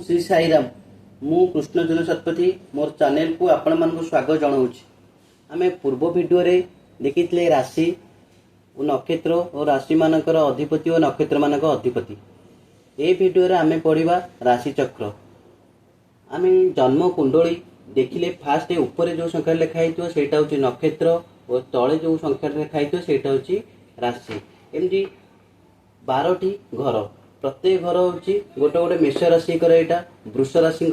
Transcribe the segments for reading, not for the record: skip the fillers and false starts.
श्री साईराम मु कृष्णचंद्र शतपथी मोर चैनल को आपण मानक स्वागत जनाऊँच। आम पूर्व वीडियो रे देखी राशि और नक्षत्र और राशि मानकर अधिपति और नक्षत्र मानक अधिपति। ए वीडियो रे आम पढ़ा राशि चक्र। आम जन्म कुंडली देखिले फास्ट ऊपर जो संख्या लिखाई सेटा हूँ नक्षत्र और तले जो संख्या लिखाई सेटा हूँ राशि। एमती 12टी घर, प्रत्येक घर हूँ गोटे गोटे मेष राशि यहाँ, वृष राशि,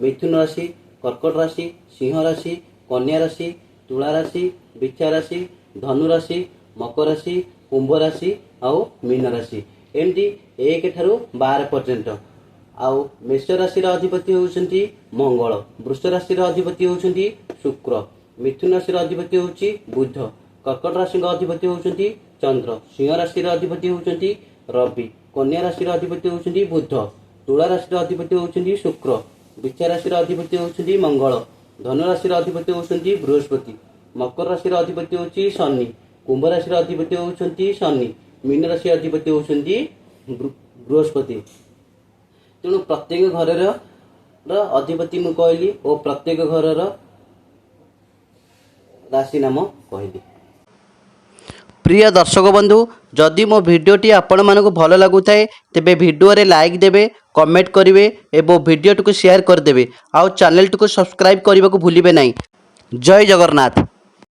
मिथुन राशि, कर्कट राशि, सिंह राशि, कन्या राशि, तुला राशि, वृश्चिक राशि, धनु राशि, मकर राशि, कुंभ राशि आउ मीन राशि। एमती 1 ठारू 12 पर्यंत। आउ मेष राशि अधिपति होउछंती मंगल, वृष राशि अधिपति होउछंती शुक्र, मिथुन राशि अधिपति होउची बुध, कर्कट राशि अधिपति होउछंती चंद्र, सिंह राशि अधिपति होउछंती रवि, कन्या राशि अधिपति होउछंती बुध, तुला राशि अधिपति होउछंती शुक्र, वृश्चिक राशि अधिपति होउछंती मंगल, धनु राशि अधिपति होउछंती बृहस्पति, मकर राशि अधिपति होउची शनि, कुंभ राशि अधिपति होउछंती शनि, मीन राशि अधिपति होउछंती बृहस्पति। तेणु प्रत्येक घर अधिपति मु कहली और प्रत्येक घर राशि नाम कहली। प्रिय दर्शक बंधु, जदि मो भिडियोटी आपण मानक भल लगुଥାଏ तेबे भिडियो रे लाइक देबे, कमेंट करिवे एवं भिडियो को शेयर कर देबे। आउ चैनल को सब्सक्राइब करने को भूलिबे नहीं। जय जगन्नाथ।